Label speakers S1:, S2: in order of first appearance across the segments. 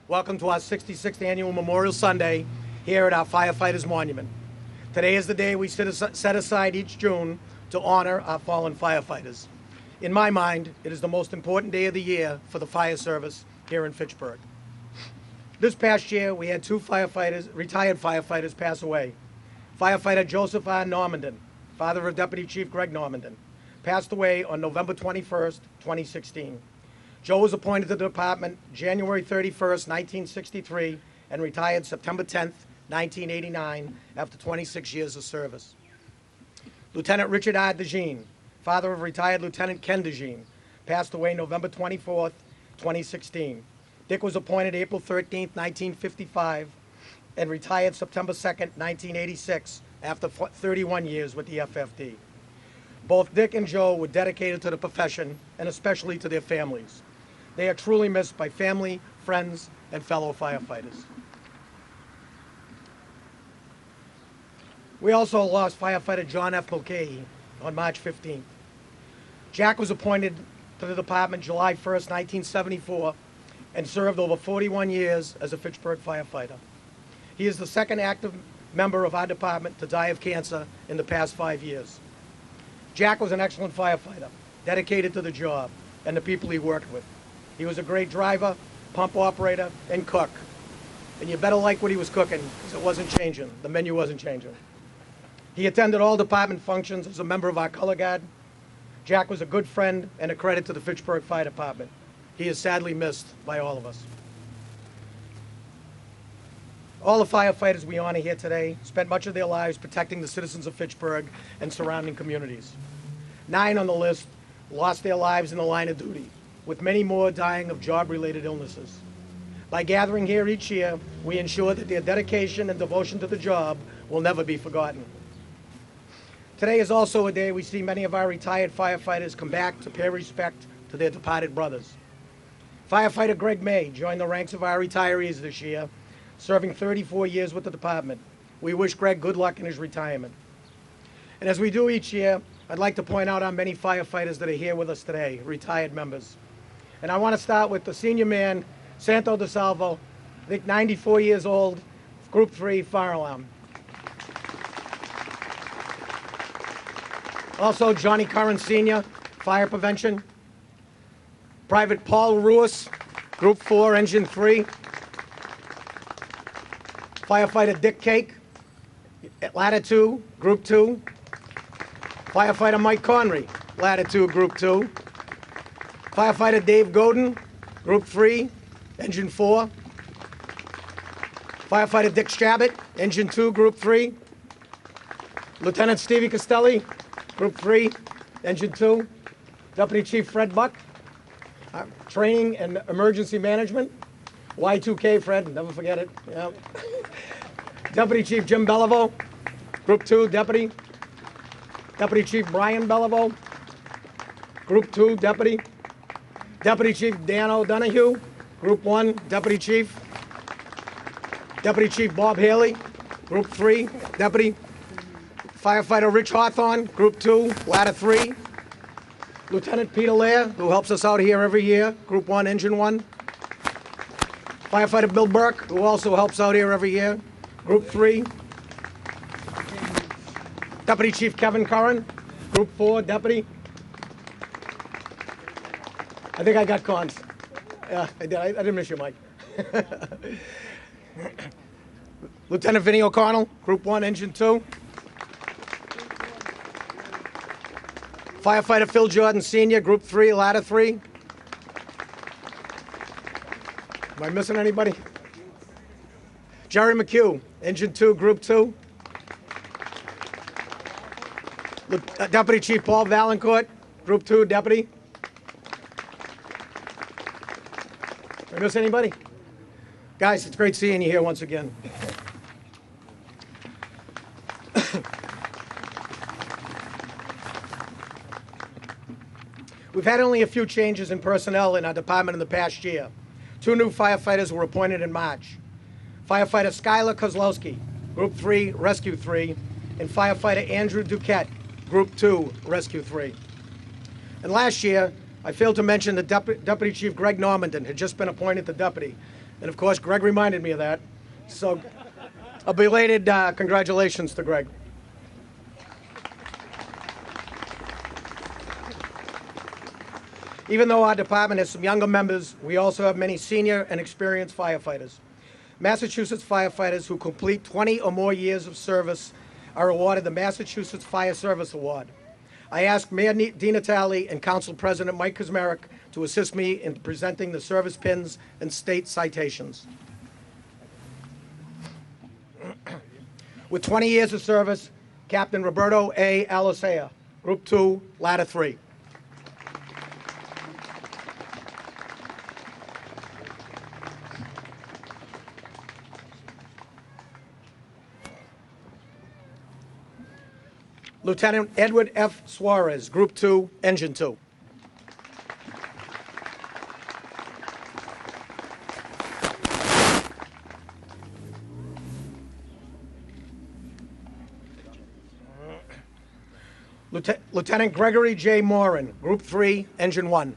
S1: Welcome to our 66th annual Memorial Sunday here at our Firefighters Monument. Today is the day we set aside each June to honor our fallen firefighters. In my mind, it is the most important day of the year for the fire service here in Fitchburg. This past year, we had two retired firefighters pass away. Firefighter Joseph R. Normandin, father of Deputy Chief Greg Normandin, passed away on November 21st, 2016. Joe was appointed to the department January 31st, 1963, and retired September 10th, 1989, after 26 years of service. Lieutenant Richard R. DeJean, father of retired Lieutenant Ken DeJean, passed away November 24th, 2016. Dick was appointed April 13th, 1955, and retired September 2nd, 1986, after 31 years with the FFD. Both Dick and Joe were dedicated to the profession, and especially to their families. They are truly missed by family, friends, and fellow firefighters. We also lost firefighter John F. Mulcahy on March 15th. Jack was appointed to the department July 1st, 1974, and served over 41 years as a Fitchburg firefighter. He is the second active member of our department to die of cancer in the past 5 years. Jack was an excellent firefighter, dedicated to the job and the people he worked with. He was a great driver, pump operator, and cook. And you better like what he was cooking, because it wasn't changing. The menu wasn't changing. He attended all department functions as a member of our color guard. Jack was a good friend and a credit to the Fitchburg Fire Department. He is sadly missed by all of us. All the firefighters we honor here today spent much of their lives protecting the citizens of Fitchburg and surrounding communities. 9 on the list lost their lives in the line of duty, with many more dying of job-related illnesses. By gathering here each year, we ensure that their dedication and devotion to the job will never be forgotten. Today is also a day we see many of our retired firefighters come back to pay respect to their departed brothers. Firefighter Greg May joined the ranks of our retirees this year, serving 34 years with the department. We wish Greg good luck in his retirement. And as we do each year, I'd like to point out our many firefighters that are here with us today, retired members. And I want to start with the senior man, Santo DeSalvo, I think 94 years old, Group 3 fire alarm. Also, Johnny Curran Sr., fire prevention. Private Paul Ruiz, Group 4, Engine 3. Firefighter Dick Cake, Ladder 2, Group 2. Firefighter Mike Connery, Ladder 2, Group 2. Firefighter Dave Godin, Group 3, Engine 4. Firefighter Dick Shabbat, Engine 2, Group 3. Lieutenant Stevie Costelli, Group 3, Engine 2. Deputy Chief Fred Buck, Training and Emergency Management. Y2K, Fred, never forget it. Yeah. Deputy Chief Jim Beliveau, Group 2, Deputy. Deputy Chief Brian Beliveau, Group 2, Deputy. Deputy Chief Dan O'Donoghue, Group 1, Deputy Chief. Deputy Chief Bob Haley, Group 3, Deputy. Firefighter Rich Hawthorne, Group 2, Ladder 3. Lieutenant Peter Lair, who helps us out here every year, Group 1, Engine 1. Firefighter Bill Burke, who also helps out here every year, Group 3. Deputy Chief Kevin Curran, Group 4, Deputy. I think I got cons. Yeah, I did. I didn't miss you, Mike. Lieutenant Vinnie O'Connell, Group 1, Engine 2. Firefighter Phil Jordan Sr., Group 3, Ladder 3. Am I missing anybody? Jerry McHugh, Engine 2, Group 2. Deputy Chief Paul Valancourt, Group 2, Deputy. Did I miss anybody? Guys, it's great seeing you here once again. We've had only a few changes in personnel in our department in the past year. 2 new firefighters were appointed in March. Firefighter Skylar Kozlowski, Group 3, Rescue 3, and firefighter Andrew Duquette, Group 2, Rescue 3. And last year, I failed to mention that Deputy Chief Greg Normandin had just been appointed to deputy. And of course, Greg reminded me of that. So a belated congratulations to Greg. Even though our department has some younger members, we also have many senior and experienced firefighters. Massachusetts firefighters who complete 20 or more years of service are awarded the Massachusetts Fire Service Award. I ask Mayor DiNatale and Council President Mike Kuzmarek to assist me in presenting the service pins and state citations. With 20 years of service, Captain Roberto A. Alisea, Group 2, Ladder 3. Lieutenant Edward F. Suarez, Group 2, Engine 2. Lieutenant Gregory J. Morin, Group 3, Engine 1.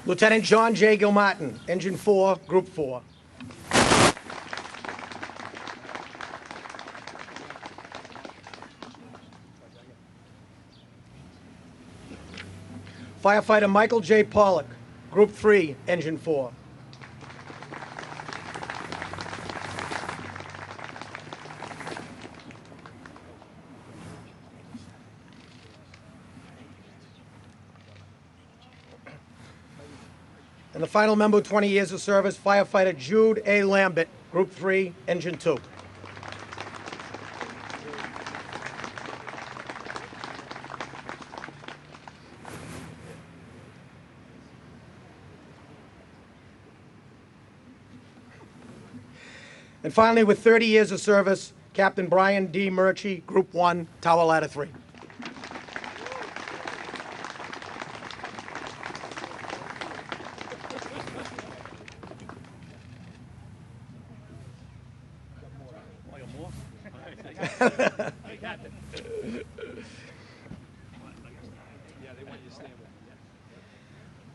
S1: Lieutenant John J. Gilmartin, Engine 4, Group 4. Firefighter Michael J. Pollock, Group 3, Engine 4. And the final member with 20 years of service, Firefighter Jude A. Lambert, Group 3, Engine 2. And finally, with 30 years of service, Captain Brian D. Murchie, Group 1, Tower Ladder 3.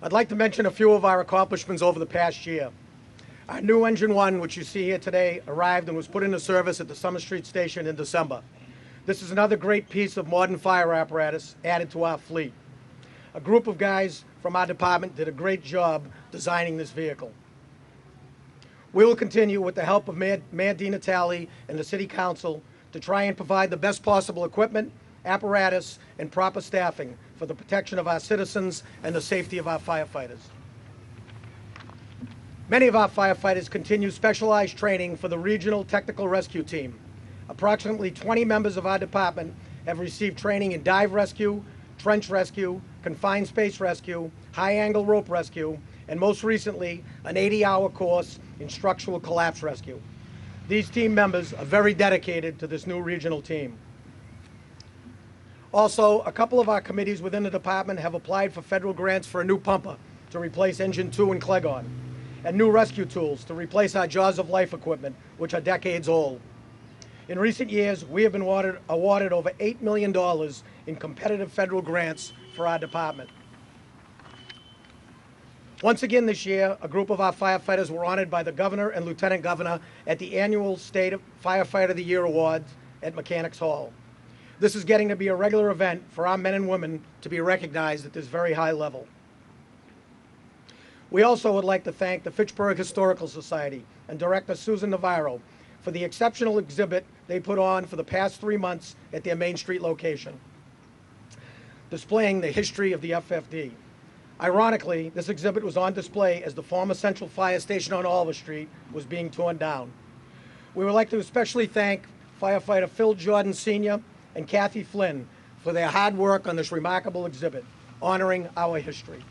S1: I'd like to mention a few of our accomplishments over the past year. Our new Engine 1, which you see here today, arrived and was put into service at the Summer Street Station in December. This is another great piece of modern fire apparatus added to our fleet. A group of guys from our department did a great job designing this vehicle. We will continue with the help of Mayor DiNatale and the City Council to try and provide the best possible equipment, apparatus, and proper staffing for the protection of our citizens and the safety of our firefighters. Many of our firefighters continue specialized training for the Regional Technical Rescue Team. Approximately 20 members of our department have received training in dive rescue, trench rescue, confined space rescue, high-angle rope rescue, and most recently, an 80-hour course in structural collapse rescue. These team members are very dedicated to this new regional team. Also, a couple of our committees within the department have applied for federal grants for a new pumper to replace Engine 2 in Clegon, and new rescue tools to replace our Jaws of Life equipment, which are decades old. In recent years, we have been awarded over $8 million in competitive federal grants for our department. Once again this year, a group of our firefighters were honored by the Governor and Lieutenant Governor at the annual State Firefighter of the Year Awards at Mechanics Hall. This is getting to be a regular event for our men and women to be recognized at this very high level. We also would like to thank the Fitchburg Historical Society and Director Susan Navarro for the exceptional exhibit they put on for the past 3 months at their Main Street location, displaying the history of the FFD. Ironically, this exhibit was on display as the former Central Fire Station on Oliver Street was being torn down. We would like to especially thank firefighter Phil Jordan Sr. and Kathy Flynn for their hard work on this remarkable exhibit, honoring our history.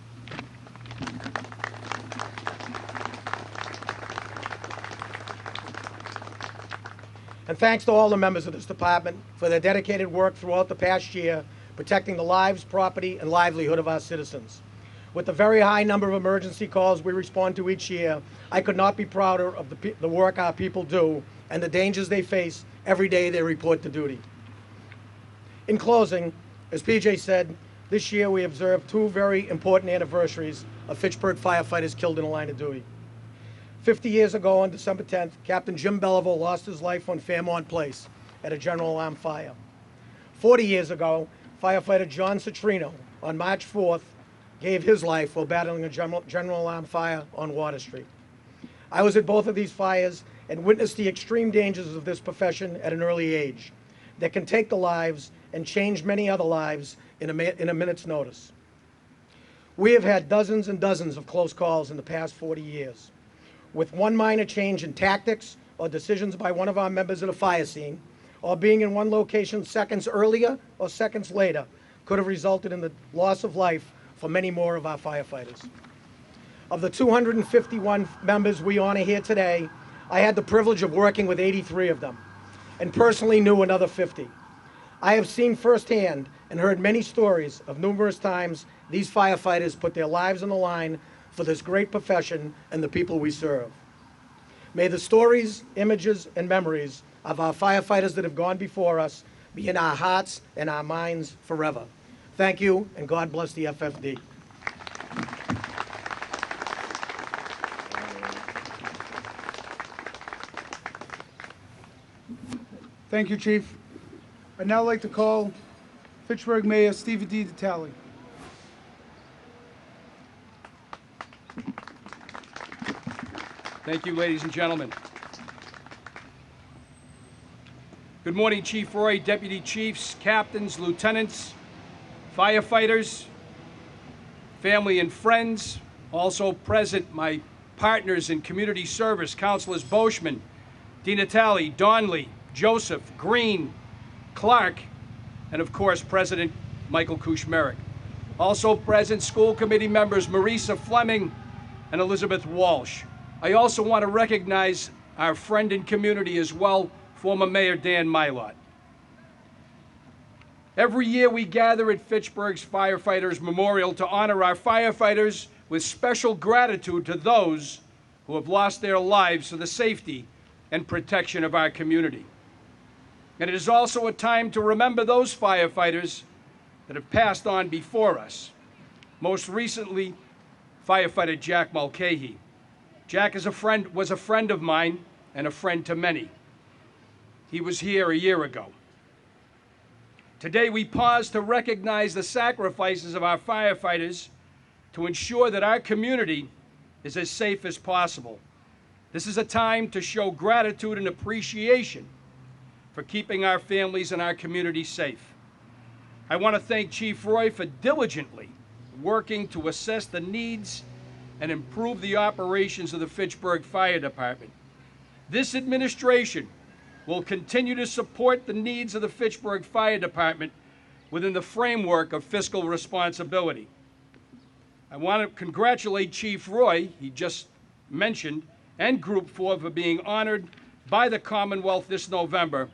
S1: And thanks to all the members of this department for their dedicated work throughout the past year, protecting the lives, property, and livelihood of our citizens. With the very high number of emergency calls we respond to each year, I could not be prouder of the work our people do and the dangers they face every day they report to duty. In closing, as PJ said, this year we observed two very important anniversaries of Fitchburg firefighters killed in the line of duty. 50 years ago on December 10th, Captain Jim Belleville lost his life on Fairmont Place at a general alarm fire. 40 years ago, firefighter John Citrino on March 4th gave his life while battling a general alarm fire on Water Street. I was at both of these fires and witnessed the extreme dangers of this profession at an early age that can take the lives and change many other lives in a minute's notice. We have had dozens and dozens of close calls in the past 40 years. With one minor change in tactics or decisions by one of our members at a fire scene, or being in one location seconds earlier or seconds later, could have resulted in the loss of life for many more of our firefighters. Of the 251 members we honor here today, I had the privilege of working with 83 of them and personally knew another 50. I have seen firsthand and heard many stories of numerous times these firefighters put their lives on the line for this great profession and the people we serve. May the stories, images, and memories of our firefighters that have gone before us be in our hearts and our minds forever. Thank you, and God bless the FFD.
S2: Thank you, Chief. I'd now like to call Fitchburg Mayor Stevie D. Vitale.
S3: Thank you, ladies and gentlemen. Good morning, Chief Roy, Deputy Chiefs, Captains, Lieutenants, firefighters, family and friends. Also present, my partners in community service, Councilors Boschman, DiNatale, Donnelly, Joseph, Green, Clark, and of course, President Michael Kuchmerek. Also present, school committee members Marisa Fleming and Elizabeth Walsh. I also want to recognize our friend and community as well, former Mayor Dan Mylott. Every year we gather at Fitchburg's Firefighters Memorial to honor our firefighters with special gratitude to those who have lost their lives for the safety and protection of our community. And it is also a time to remember those firefighters that have passed on before us. Most recently, firefighter Jack Mulcahy. Jack was a friend of mine and a friend to many. He was here a year ago. Today we pause to recognize the sacrifices of our firefighters to ensure that our community is as safe as possible. This is a time to show gratitude and appreciation for keeping our families and our community safe. I want to thank Chief Roy for diligently working to assess the needs and improve the operations of the Fitchburg Fire Department. This administration will continue to support the needs of the Fitchburg Fire Department within the framework of fiscal responsibility. I want to congratulate Chief Roy, he just mentioned, and Group 4 for being honored by the Commonwealth this November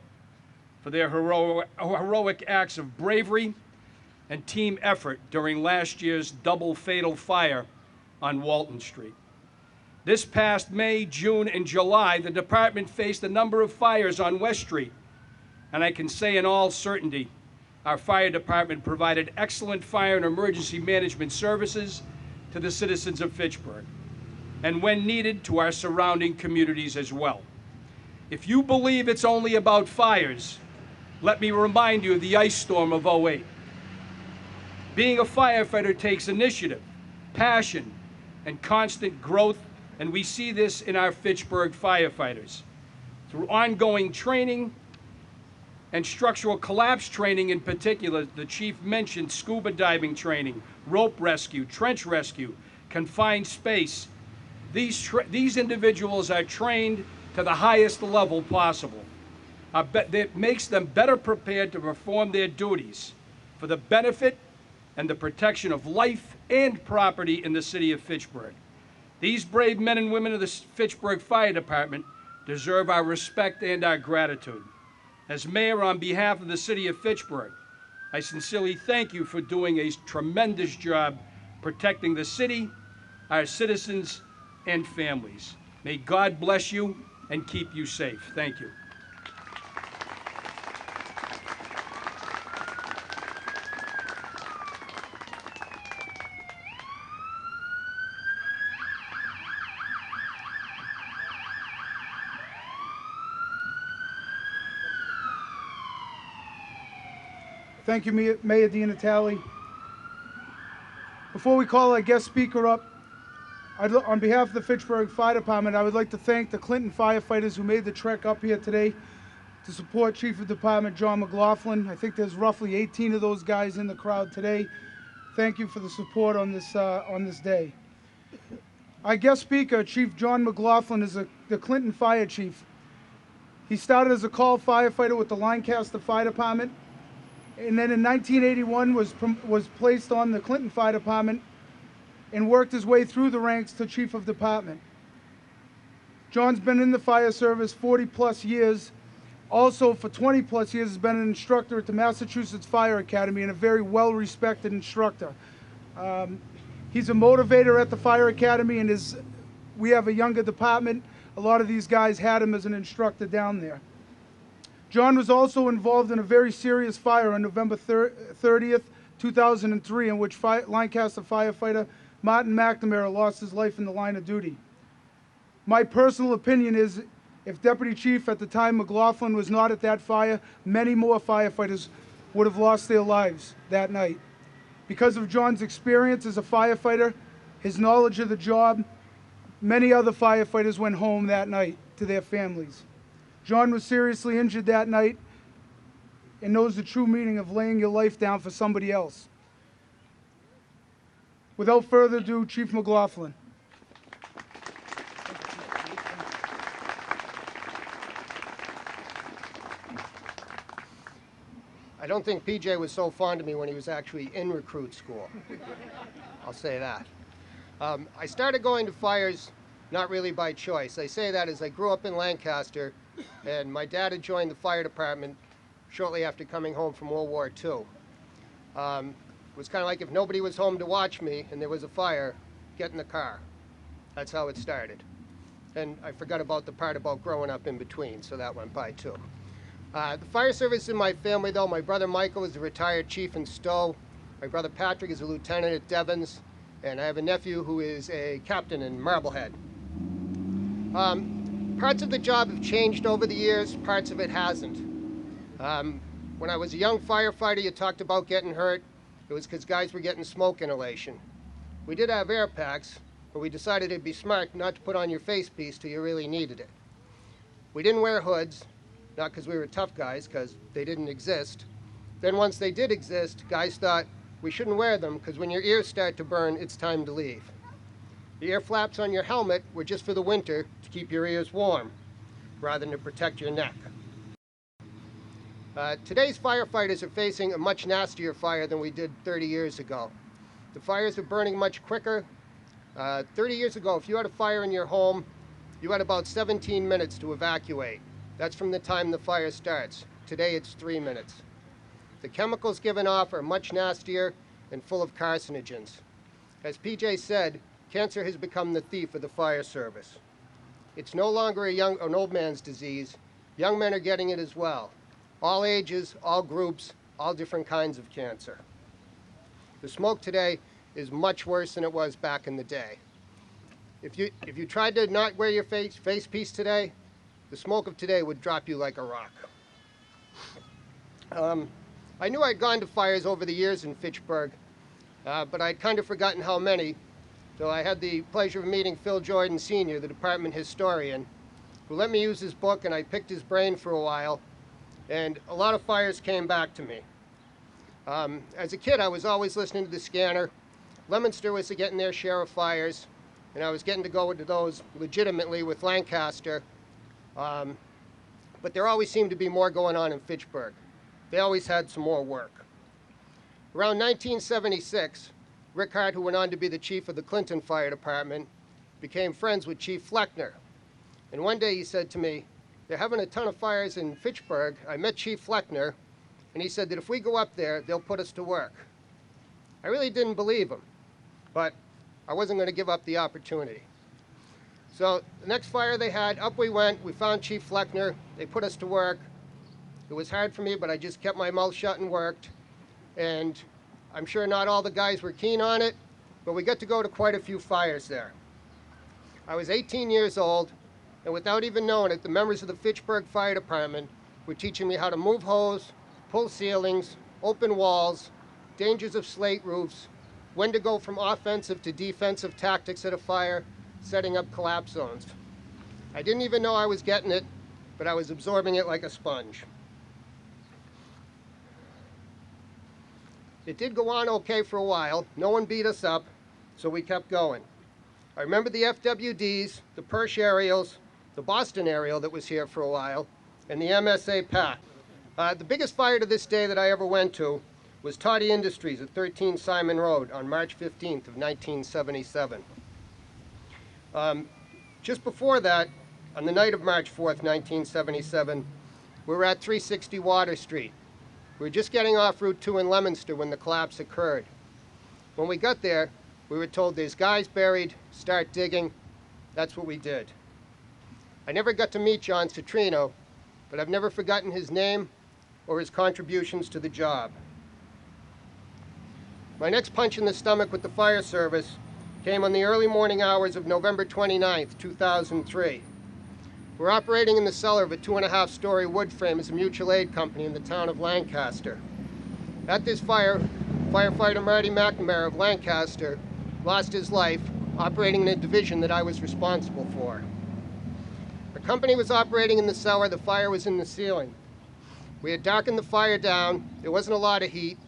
S3: for their heroic acts of bravery and team effort during last year's double fatal fire on Walton Street. This past May, June, and July, the department faced a number of fires on West Street, and I can say in all certainty, our fire department provided excellent fire and emergency management services to the citizens of Fitchburg, and when needed, to our surrounding communities as well. If you believe it's only about fires, let me remind you of the ice storm of '08. Being a firefighter takes initiative, passion, and constant growth, and we see this in our Fitchburg firefighters. Through ongoing training and structural collapse training in particular, the chief mentioned scuba diving training, rope rescue, trench rescue, confined space. These individuals are trained to the highest level possible. That makes them better prepared to perform their duties for the benefit and the protection of life and property in the city of Fitchburg. These brave men and women of the Fitchburg Fire Department deserve our respect and our gratitude. As mayor, on behalf of the city of Fitchburg, I sincerely thank you for doing a tremendous job protecting the city, our citizens, and families. May God bless you, and keep you safe. Thank you.
S2: Thank you, Mayor DiNatale. Before we call our guest speaker up, on behalf of the Fitchburg Fire Department, I would like to thank the Clinton firefighters who made the trek up here today to support Chief of Department John McLaughlin. I think there's roughly 18 of those guys in the crowd today. Thank you for the support on this day. Our guest speaker, Chief John McLaughlin, is the Clinton Fire Chief. He started as a call firefighter with the Lancaster Fire Department, and then in 1981 was placed on the Clinton Fire Department and worked his way through the ranks to Chief of Department. John's been in the fire service 40 plus years. Also, for 20 plus years, has been an instructor at the Massachusetts Fire Academy and a very well-respected instructor. He's a motivator at the Fire Academy, and we have a younger department. A lot of these guys had him as an instructor down there. John was also involved in a very serious fire on November 30th, 2003, in which Lancaster firefighter Martin McNamara lost his life in the line of duty. My personal opinion is, if Deputy Chief at the time McLaughlin was not at that fire, many more firefighters would have lost their lives that night. Because of John's experience as a firefighter, his knowledge of the job, many other firefighters went home that night to their families. John was seriously injured that night and knows the true meaning of laying your life down for somebody else. Without further ado, Chief McLaughlin.
S4: I don't think PJ was so fond of me when he was actually in recruit school. I'll say that. I started going to fires not really by choice. I say that as I grew up in Lancaster, and my dad had joined the fire department shortly after coming home from World War II. It was kind of like if nobody was home to watch me and there was a fire, get in the car. That's how it started. And I forgot about the part about growing up in between, so that went by too. The fire service in my family, though, my brother Michael is a retired chief in Stowe. My brother Patrick is a lieutenant at Devons, and I have a nephew who is a captain in Marblehead. Parts of the job have changed over the years, parts of it hasn't. When I was a young firefighter, you talked about getting hurt. It was because guys were getting smoke inhalation. We did have air packs, but we decided it'd be smart not to put on your face piece till you really needed it. We didn't wear hoods, not because we were tough guys, because they didn't exist. Then once they did exist, guys thought we shouldn't wear them because when your ears start to burn, it's time to leave. The ear flaps on your helmet were just for the winter to keep your ears warm, rather than to protect your neck. Today's firefighters are facing a much nastier fire than we did 30 years ago. The fires are burning much quicker. 30 years ago, if you had a fire in your home, you had about 17 minutes to evacuate. That's from the time the fire starts. Today it's 3 minutes. The chemicals given off are much nastier and full of carcinogens. As PJ said, cancer has become the thief of the fire service. It's no longer an old man's disease. Young men are getting it as well. All ages, all groups, all different kinds of cancer. The smoke today is much worse than it was back in the day. If you tried to not wear your face piece today, the smoke of today would drop you like a rock. I knew I'd gone to fires over the years in Fitchburg, but I'd kind of forgotten how many. So I had the pleasure of meeting Phil Jordan Sr., the department historian, who let me use his book, and I picked his brain for a while, and a lot of fires came back to me. As a kid, I was always listening to the scanner. Leominster was getting their share of fires, and I was getting to go into those legitimately with Lancaster, but there always seemed to be more going on in Fitchburg. They always had some more work. Around 1976, Rick Hart, who went on to be the chief of the Clinton Fire Department, became friends with Chief Fleckner. And one day he said to me, "They're having a ton of fires in Fitchburg. I met Chief Fleckner, and he said that if we go up there, they'll put us to work." I really didn't believe him, but I wasn't going to give up the opportunity. So the next fire they had, up we went. We found Chief Fleckner. They put us to work. It was hard for me, but I just kept my mouth shut and worked. And I'm sure not all the guys were keen on it, but we got to go to quite a few fires there. I was 18 years old, and without even knowing it, the members of the Fitchburg Fire Department were teaching me how to move hose, pull ceilings, open walls, dangers of slate roofs, when to go from offensive to defensive tactics at a fire, setting up collapse zones. I didn't even know I was getting it, but I was absorbing it like a sponge. It did go on okay for a while. No one beat us up, so we kept going. I remember the FWDs, the Persh aerials, the Boston aerial that was here for a while, and the MSA pack. The biggest fire to this day that I ever went to was Toddy Industries at 13 Simon Road on March 15th of 1977. Just before that, on the night of March 4th, 1977, we were at 360 Water Street. We were just getting off Route 2 in Leominster when the collapse occurred. When we got there, we were told there's guys buried, start digging. That's what we did. I never got to meet John Citrino, but I've never forgotten his name or his contributions to the job. My next punch in the stomach with the fire service came on the early morning hours of November 29th, 2003. We're operating in the cellar of a 2.5-story wood frame as a mutual aid company in the town of Lancaster. At this fire, firefighter Marty McNamara of Lancaster lost his life operating in a division that I was responsible for. The company was operating in the cellar, the fire was in the ceiling. We had darkened the fire down, there wasn't a lot of heat,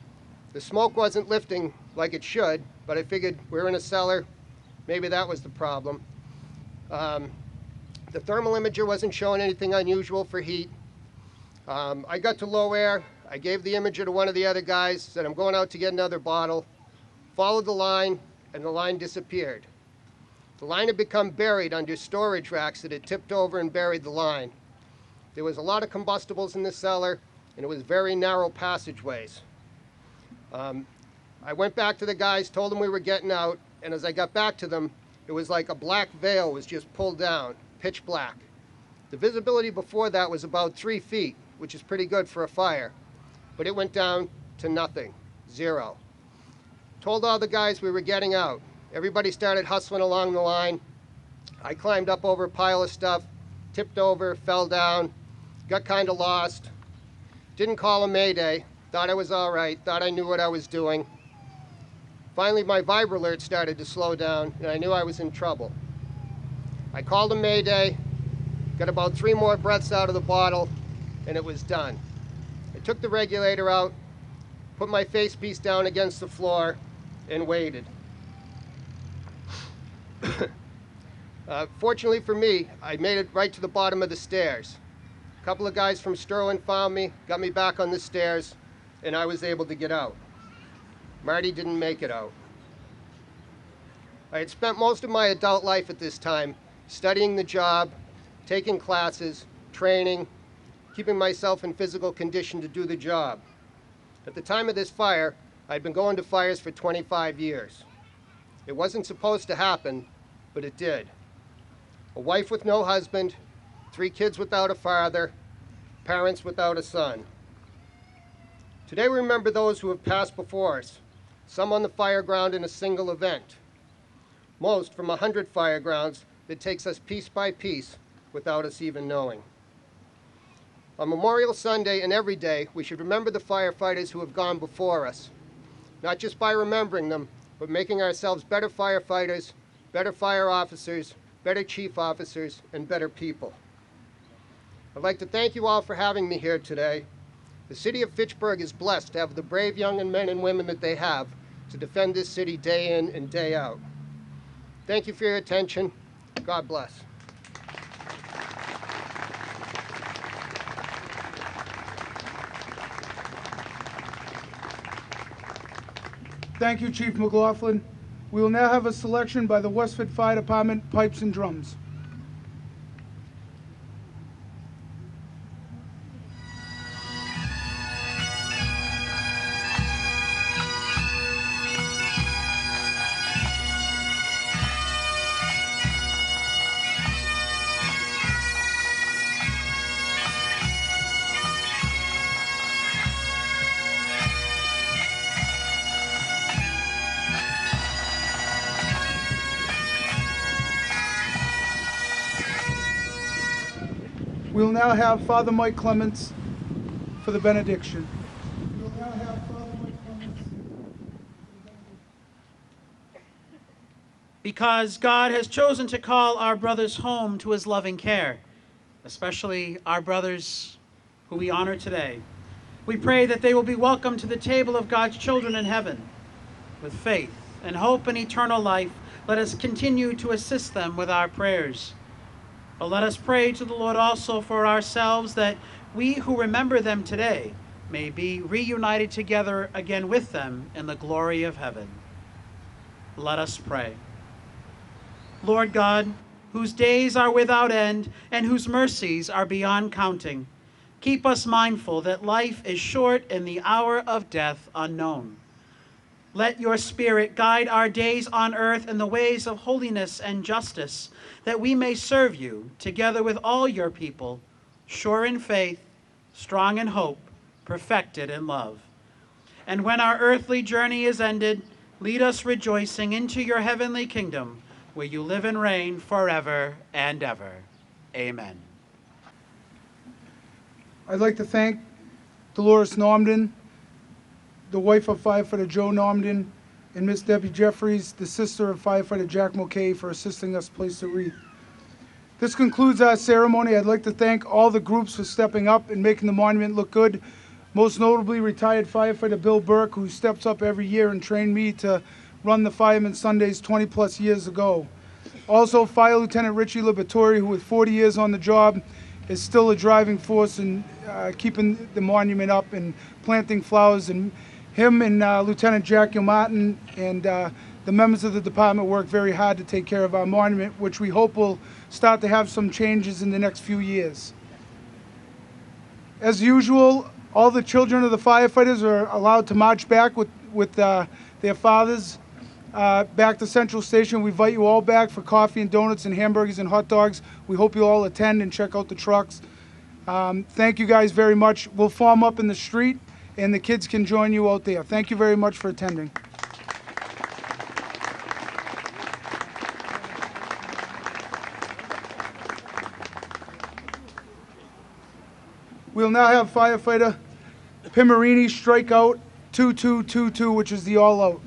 S4: the smoke wasn't lifting like it should, but I figured we're in a cellar, maybe that was the problem. The thermal imager wasn't showing anything unusual for heat. I got to low air. I gave the imager to one of the other guys, said I'm going out to get another bottle, followed the line, and the line disappeared. The line had become buried under storage racks that had tipped over and buried the line. There was a lot of combustibles in the cellar, and it was very narrow passageways. I went back to the guys, told them we were getting out, and as I got back to them, it was like a black veil was just pulled down. Pitch black. The visibility before that was about 3 feet, which is pretty good for a fire, but it went down to nothing, 0. Told all the guys we were getting out. Everybody started hustling along the line. I climbed up over a pile of stuff, tipped over, fell down, got kind of lost. Didn't call a mayday, thought I was all right, thought I knew what I was doing. Finally, my vibra alert started to slow down, and I knew I was in trouble. I called a mayday, got about 3 more breaths out of the bottle, and it was done. I took the regulator out, put my face piece down against the floor, and waited. Fortunately for me, I made it right to the bottom of the stairs. A couple of guys from Sterling found me, got me back on the stairs, and I was able to get out. Marty didn't make it out. I had spent most of my adult life at this time studying the job, taking classes, training, keeping myself in physical condition to do the job. At the time of this fire, I'd been going to fires for 25 years. It wasn't supposed to happen, but it did. A wife with no husband, 3 kids without a father, parents without a son. Today we remember those who have passed before us, some on the fire ground in a single event, most from 100 fire grounds that takes us piece by piece without us even knowing. On Memorial Sunday and every day, we should remember the firefighters who have gone before us, not just by remembering them, but making ourselves better firefighters, better fire officers, better chief officers, and better people. I'd like to thank you all for having me here today. The city of Fitchburg is blessed to have the brave young men and women that they have to defend this city day in and day out. Thank you for your attention. God bless.
S2: Thank you, Chief McLaughlin. We will now have a selection by the Westford Fire Department, Pipes and Drums. We will now have Father Mike Clements for the benediction.
S5: Because God has chosen to call our brothers home to his loving care, especially our brothers who we honor today, we pray that they will be welcomed to the table of God's children in heaven. With faith and hope and eternal life, let us continue to assist them with our prayers. But let us pray to the Lord also for ourselves, that we who remember them today may be reunited together again with them in the glory of heaven. Let us pray. Lord God, whose days are without end and whose mercies are beyond counting, keep us mindful that life is short and the hour of death unknown. Let your Spirit guide our days on earth in the ways of holiness and justice, that we may serve you together with all your people, sure in faith, strong in hope, perfected in love. And when our earthly journey is ended, lead us rejoicing into your heavenly kingdom, where you live and reign forever and ever. Amen.
S2: I'd like to thank Dolores Normandin, the wife of firefighter Joe Normandin, and Miss Debbie Jeffries, the sister of firefighter Jack Mulcahy, for assisting us place the wreath. This concludes our ceremony. I'd like to thank all the groups for stepping up and making the monument look good. Most notably, retired firefighter Bill Burke, who steps up every year and trained me to run the Fireman's Sundays 20 plus years ago. Also, Fire Lieutenant Richie Liberatore, who with 40 years on the job is still a driving force in keeping the monument up and planting flowers. And him and Lieutenant Jack Martin and the members of the department work very hard to take care of our monument, which we hope will start to have some changes in the next few years. As usual, all the children of the firefighters are allowed to march back with their fathers back to Central Station. We invite you all back for coffee and donuts and hamburgers and hot dogs. We hope you all attend and check out the trucks. Thank you guys very much. We'll form up in the street and the kids can join you out there. Thank you very much for attending. We'll now have firefighter Pimarini strike out 2222, which is the all-out.